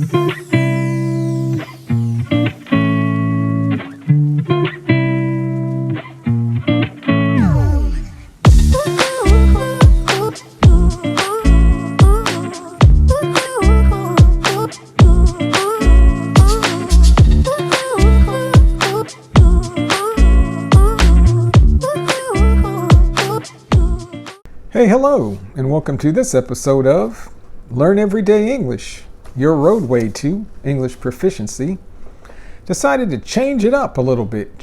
Hey, hello, and welcome to this episode of Learn Everyday English, your roadway to English proficiency. Decided to change it up a little bit,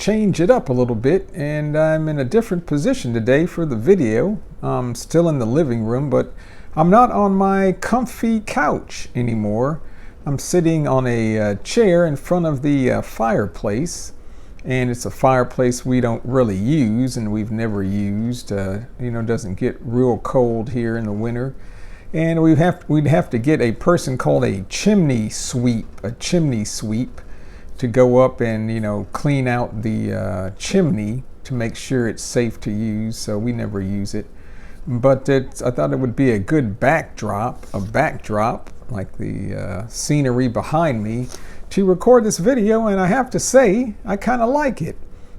and I'm in a different position today for the video. I'm still in the living room, but I'm not on my comfy couch anymore. I'm sitting on a chair in front of the fireplace. And it's a fireplace we don't really use and we've never used. Doesn't get real cold here in the winter. And we'd have to get a person called a chimney sweep to go up and, clean out the chimney to make sure it's safe to use. So we never use it. But I thought it would be a good backdrop like the scenery behind me, to record this video, and I have to say I kind of like it.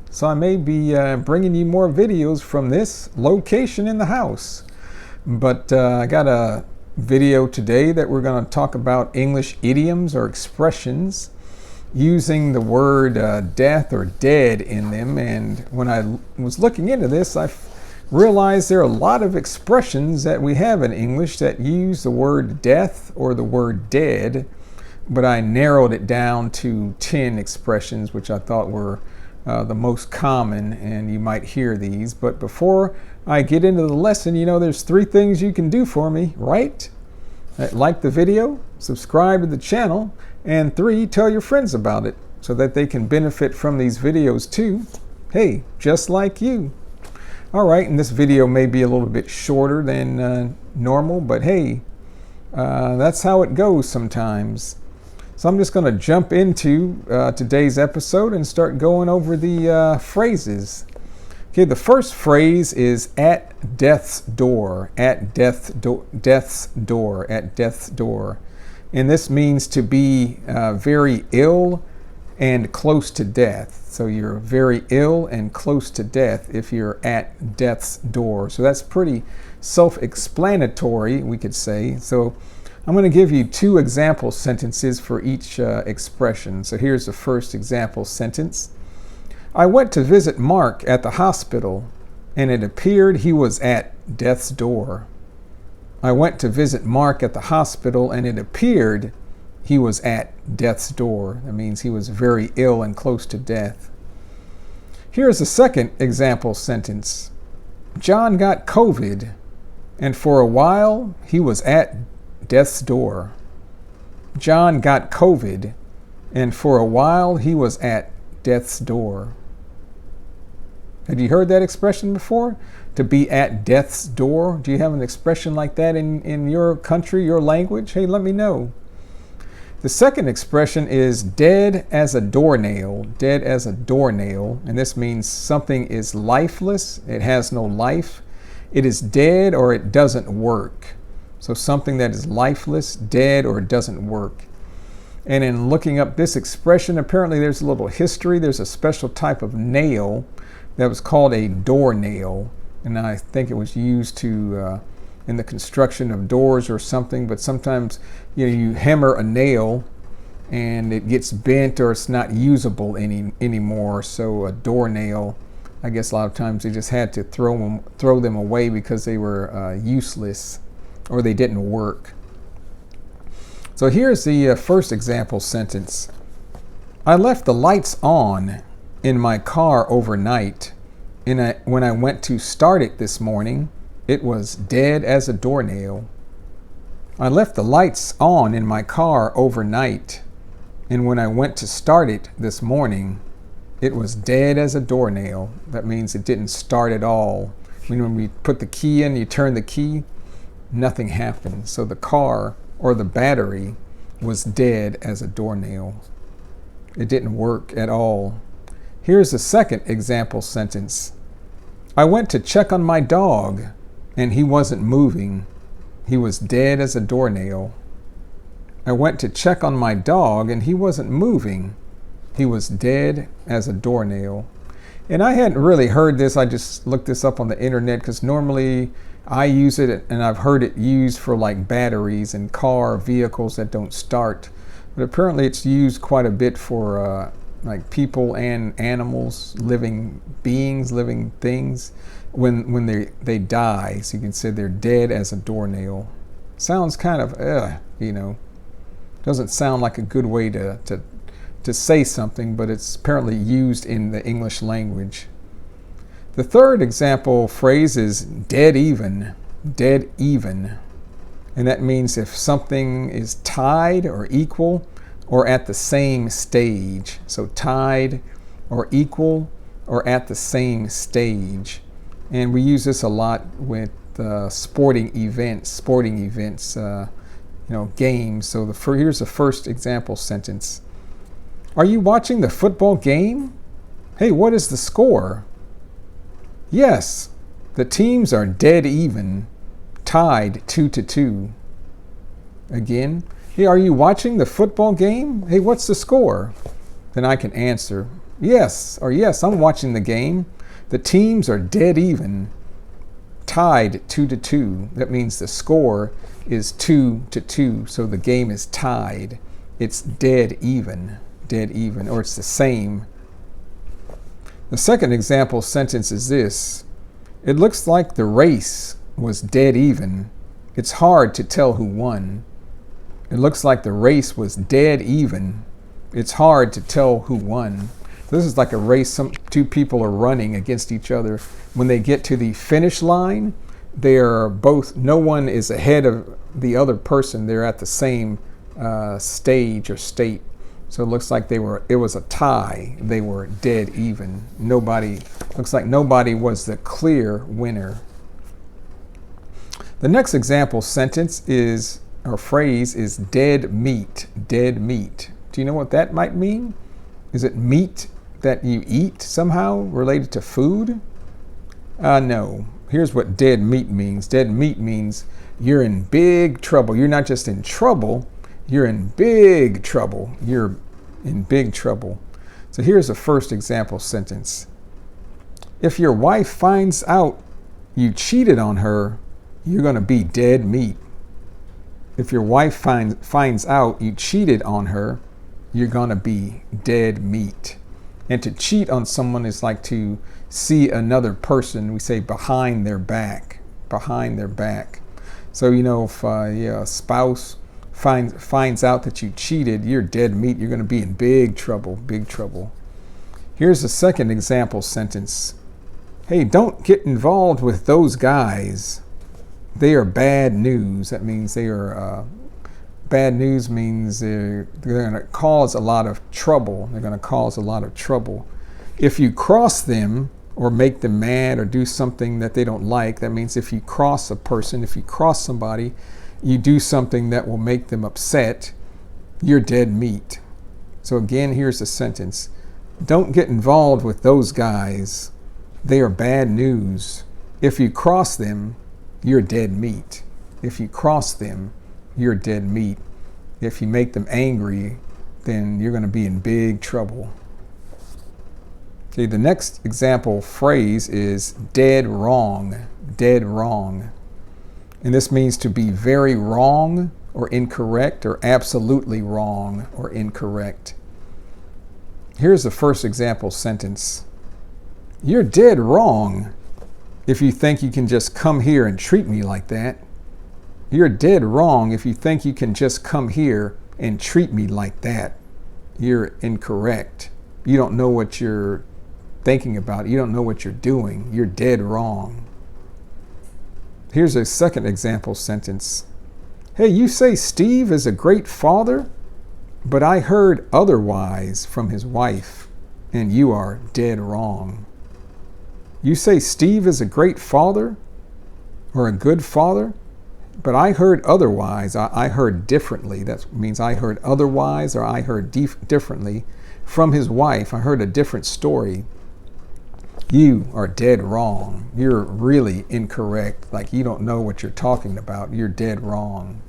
So I may be bringing you more videos from this location in the house. But I got a video today that we're going to talk about English idioms or expressions using the word death or dead in them. And when I was looking into this, I realized there are a lot of expressions that we have in English that use the word death or the word dead. But I narrowed it down to 10 expressions, which I thought were the most common, and you might hear these. But before I get into the lesson, there's 3 things you can do for me, right? Like the video, subscribe to the channel, and 3, tell your friends about it so that they can benefit from these videos too. Hey, just like you. All right, and this video may be a little bit shorter than normal, but hey, that's how it goes sometimes. So I'm just going to jump into today's episode and start going over the phrases. Okay, the first phrase is at death's door, at death's door. And this means to be very ill and close to death. So you're very ill and close to death if you're at death's door. So that's pretty self-explanatory, we could say. So I'm going to give you 2 example sentences for each expression. So here's the first example sentence. I went to visit Mark at the hospital, and it appeared he was at death's door. I went to visit Mark at the hospital, and it appeared he was at death's door. That means he was very ill and close to death. Here's the second example sentence. John got COVID, and for a while he was at death's door. John got COVID, and for a while he was at death's door. Have you heard that expression before? To be at death's door? Do you have an expression like that in your country, your language? Hey, let me know. The second expression is dead as a doornail. Dead as a doornail. And this means something is lifeless. It has no life. It is dead or it doesn't work. So something that is lifeless, dead, or doesn't work. And in looking up this expression, apparently there's a little history. There's a special type of nail that was called a doornail. And I think it was used to in the construction of doors or something. But sometimes you hammer a nail and it gets bent or it's not usable anymore. So a doornail, I guess a lot of times they just had to throw them away because they were useless, or they didn't work. So here's the first example sentence. I left the lights on in my car overnight, and when I went to start it this morning, it was dead as a doornail. I left the lights on in my car overnight, and when I went to start it this morning, it was dead as a doornail. That means it didn't start at all. When we put the key in, you turn the key, nothing happened. So the car or the battery was dead as a doornail. It didn't work at all. Here's the second example sentence. I went to check on my dog, and he wasn't moving. He was dead as a doornail. I went to check on my dog and he wasn't moving. He was dead as a doornail. And I hadn't really heard this. I just looked this up on the internet because normally I use it and I've heard it used for like batteries and car vehicles that don't start. But apparently it's used quite a bit for like people and animals, living beings, living things, when they die. So you can say they're dead as a doornail. Sounds kind of, doesn't sound like a good way to say something, but it's apparently used in the English language. The third example phrase is dead even, dead even. And that means if something is tied or equal or at the same stage. So tied or equal or at the same stage. And we use this a lot with sporting events, games. So here's the first example sentence. Are you watching the football game? Hey, what is the score? Yes, the teams are dead even, tied 2-2. Again, hey, are you watching the football game? Hey, what's the score? Then I can answer, yes, I'm watching the game. The teams are dead even, tied 2-2. That means the score is 2-2, so the game is tied. It's dead even, or it's the same. The second example sentence is this. It looks like the race was dead even. It's hard to tell who won. It looks like the race was dead even. It's hard to tell who won. This is like a race. Two people are running against each other. When they get to the finish line, they are both, no one is ahead of the other person. They're at the same stage or state. So it looks like it was a tie. They were dead even. Looks like nobody was the clear winner. The next example sentence phrase is dead meat, dead meat. Do you know what that might mean? Is it meat that you eat somehow related to food? No. Here's what dead meat means. Dead meat means you're in big trouble. You're not just in trouble, you're in big trouble. You're in big trouble. So here's the first example sentence. If your wife finds out you cheated on her, you're going to be dead meat. If your wife finds out you cheated on her, you're going to be dead meat. And to cheat on someone is like to see another person, we say behind their back, behind their back. So, if a spouse finds out that you cheated, you're dead meat. You're going to be in big trouble, big trouble. Here's the second example sentence. Hey, don't get involved with those guys. They are bad news. That means they are, bad news means they're going to cause a lot of trouble. They're going to cause a lot of trouble. If you cross them or make them mad or do something that they don't like, that means if you cross a person, if you cross somebody, you do something that will make them upset, you're dead meat. So again, here's the sentence. Don't get involved with those guys. They are bad news. If you cross them, you're dead meat. If you cross them, you're dead meat. If you make them angry, then you're going to be in big trouble. Okay, the next example phrase is dead wrong, dead wrong. And this means to be very wrong or incorrect or absolutely wrong or incorrect. Here's the first example sentence. You're dead wrong if you think you can just come here and treat me like that. You're dead wrong if you think you can just come here and treat me like that. You're incorrect. You don't know what you're thinking about. You don't know what you're doing. You're dead wrong. Here's a second example sentence. Hey, you say Steve is a great father, but I heard otherwise from his wife, and you are dead wrong. You say Steve is a great father or a good father, but I heard otherwise. I heard differently. That means I heard otherwise or I heard differently from his wife. I heard a different story. You are dead wrong. You're really incorrect. Like you don't know what you're talking about. You're dead wrong.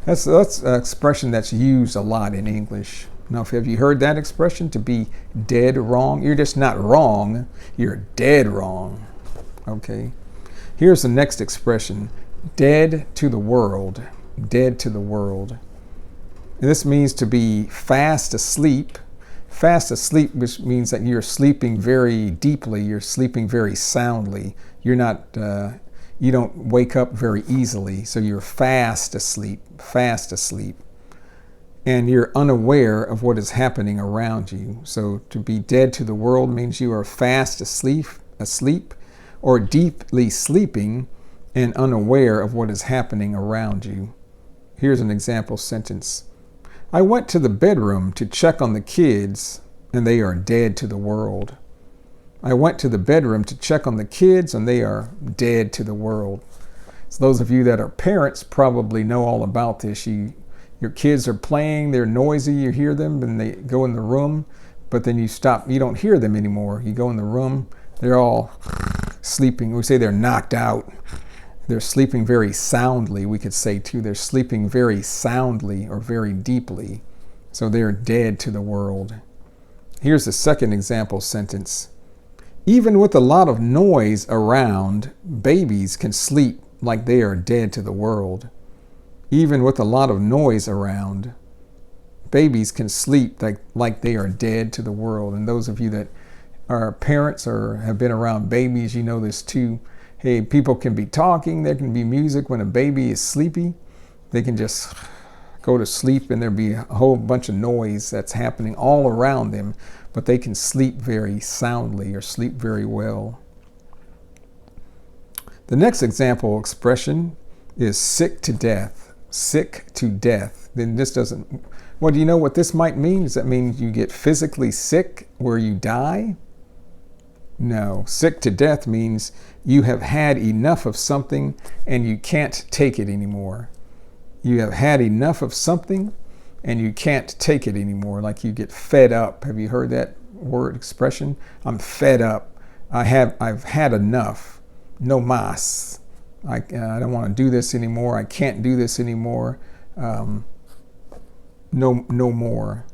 That's an expression that's used a lot in English. Now, have you heard that expression, to be dead wrong? You're just not wrong, you're dead wrong. Okay. Here's the next expression, dead to the world. Dead to the world. And this means to be fast asleep. Fast asleep, which means that you're sleeping very deeply, you're sleeping very soundly. You're not, you don't wake up very easily, so you're fast asleep, fast asleep. And you're unaware of what is happening around you. So to be dead to the world means you are fast asleep, or deeply sleeping and unaware of what is happening around you. Here's an example sentence. I went to the bedroom to check on the kids, and they are dead to the world. I went to the bedroom to check on the kids, and they are dead to the world. So those of you that are parents probably know all about this. Your kids are playing, they're noisy, you hear them, and they go in the room, but then you stop, you don't hear them anymore. You go in the room, they're all sleeping. We say they're knocked out. They're sleeping very soundly, we could say too. They're sleeping very soundly or very deeply. So they're dead to the world. Here's the second example sentence. Even with a lot of noise around, babies can sleep like they are dead to the world. Even with a lot of noise around, babies can sleep like they are dead to the world. And those of you that are parents or have been around babies, you know this too. Hey, people can be talking, there can be music when a baby is sleepy. They can just go to sleep and there'll be a whole bunch of noise that's happening all around them, but they can sleep very soundly or sleep very well. The next example expression is sick to death. Sick to death. Then this doesn't, well, do you know what this might mean? Does that mean you get physically sick where you die? No, sick to death means you have had enough of something and you can't take it anymore. You have had enough of something and you can't take it anymore. Like you get fed up. Have you heard that word expression? I'm fed up. I've had enough. No más. I don't want to do this anymore. I can't do this anymore. No more.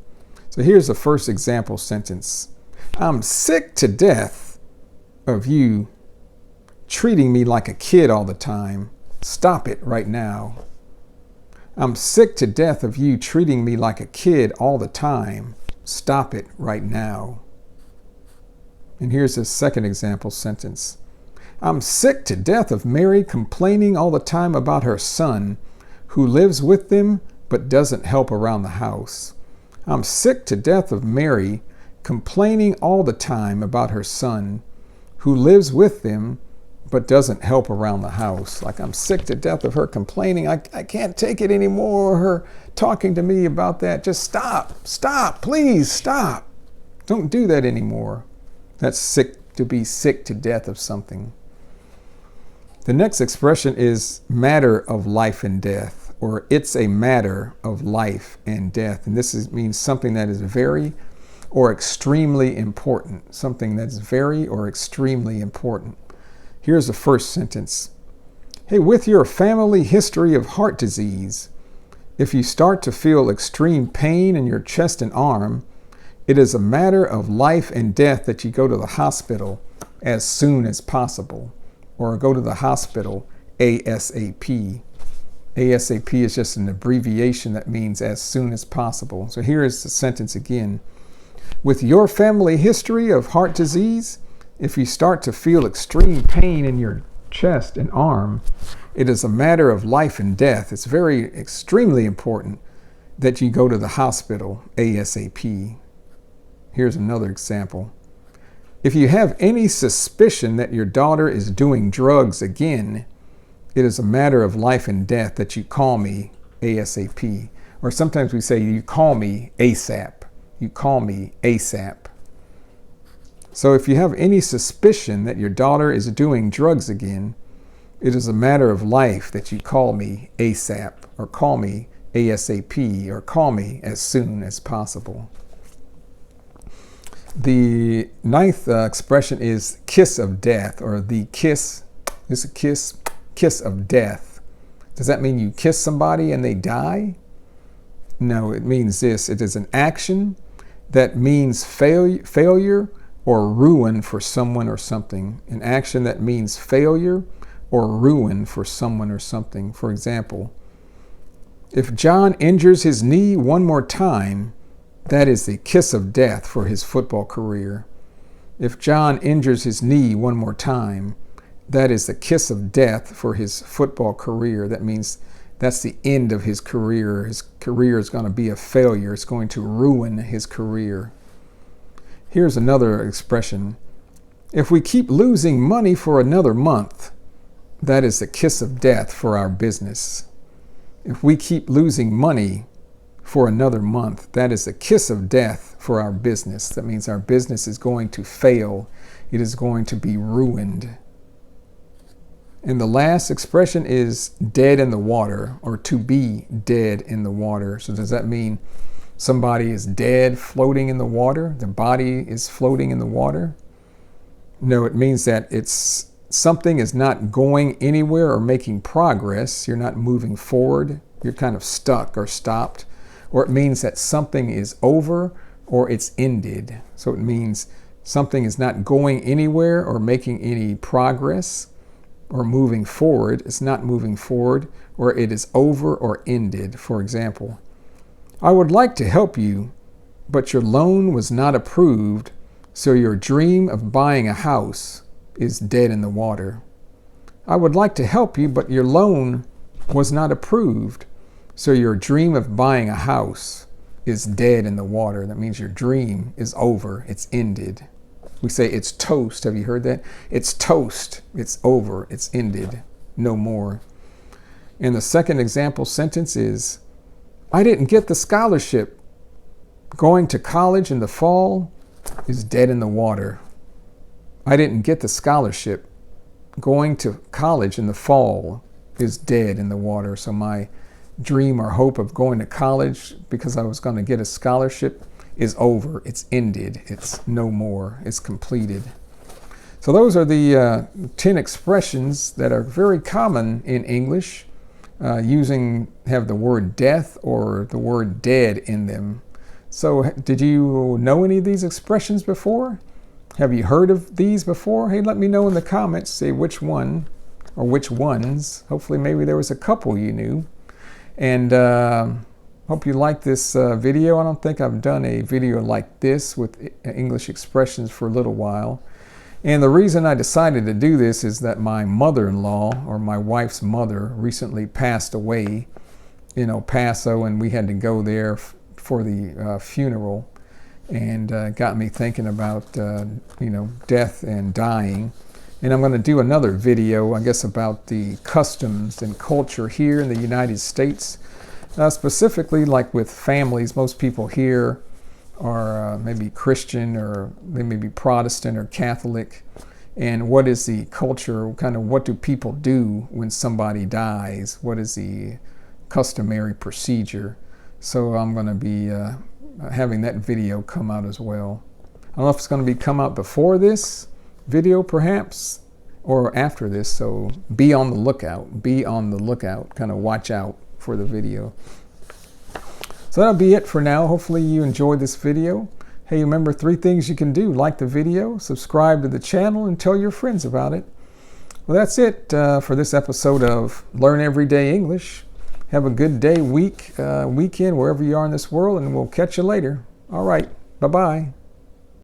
So here's the first example sentence. I'm sick to death of you treating me like a kid all the time. Stop it right now. I'm sick to death of you treating me like a kid all the time. Stop it right now. And here's the second example sentence. I'm sick to death of Mary complaining all the time about her son, who lives with them but doesn't help around the house. I'm sick to death of Mary complaining all the time about her son, who lives with them but doesn't help around the house. Like I'm sick to death of her complaining. I can't take it anymore. Her talking to me about that. Just stop, please stop. Don't do that anymore. That's sick, to be sick to death of something. The next expression is matter of life and death, or it's a matter of life and death. And this means something that is very or extremely important. Something that's very or extremely important. Here's the first sentence. Hey, with your family history of heart disease, if you start to feel extreme pain in your chest and arm, it is a matter of life and death that you go to the hospital as soon as possible, or go to the hospital ASAP. ASAP is just an abbreviation that means as soon as possible. So here is the sentence again. With your family history of heart disease, if you start to feel extreme pain in your chest and arm, it is a matter of life and death. It's very extremely important that you go to the hospital ASAP. Here's another example. If you have any suspicion that your daughter is doing drugs again, it is a matter of life and death that you call me ASAP. Or sometimes we say you call me ASAP. You call me ASAP. So if you have any suspicion that your daughter is doing drugs again, it is a matter of life that you call me ASAP, or call me ASAP, or call me as soon as possible. The ninth expression is kiss of death, or the kiss is a kiss of death. Does that mean you kiss somebody and they die? No, it means this. It is an action that means failure or ruin for someone or something. An action that means failure or ruin for someone or something. For example, if John injures his knee one more time, that is the kiss of death for his football career. If John injures his knee one more time, that is the kiss of death for his football career. That means that's the end of his career. His career is going to be a failure. It's going to ruin his career. Here's another expression. If we keep losing money for another month, that is the kiss of death for our business. If we keep losing money for another month, that is the kiss of death for our business. That means our business is going to fail. It is going to be ruined. And the last expression is dead in the water, or to be dead in the water. So does that mean somebody is dead floating in the water? The body is floating in the water? No, it means that something is not going anywhere or making progress. You're not moving forward. You're kind of stuck or stopped. Or it means that something is over or it's ended. So it means something is not going anywhere or making any progress or moving forward. It's not moving forward, or it is over or ended. For example, I would like to help you, but your loan was not approved, so your dream of buying a house is dead in the water. I would like to help you, but your loan was not approved, so your dream of buying a house is dead in the water. That means your dream is over. It's ended. We say it's toast. Have you heard that? It's toast. It's over. It's ended. No more. And the second example sentence is, I didn't get the scholarship. Going to college in the fall is dead in the water. I didn't get the scholarship. Going to college in the fall is dead in the water. So my dream or hope of going to college because I was going to get a scholarship is over. It's ended. It's no more. It's completed. So those are the 10 expressions that are very common in English, have the word death or the word dead in them. So did you know any of these expressions before? Have you heard of these before? Hey, let me know in the comments, say which one or which ones. Hopefully maybe there was a couple you knew. And hope you like this video. I don't think I've done a video like this with English expressions for a little while. And the reason I decided to do this is that my mother-in-law, or my wife's mother, recently passed away in El Paso, and we had to go there for the funeral, and got me thinking about death and dying. And I'm going to do another video, I guess, about the customs and culture here in the United States. Specifically, like with families, most people here are maybe Christian, or they may be Protestant or Catholic. And what is the culture, kind of what do people do when somebody dies? What is the customary procedure? So I'm going to be having that video come out as well. I don't know if it's going to come out before this video perhaps, or after this, so be on the lookout. Be on the lookout. Kind of watch out for the video. So that'll be it for now. Hopefully you enjoyed this video. Hey, remember 3 things you can do. Like the video, subscribe to the channel, and tell your friends about it. Well, that's it for this episode of Learn Everyday English. Have a good day, weekend, wherever you are in this world, and we'll catch you later. All right. Bye-bye.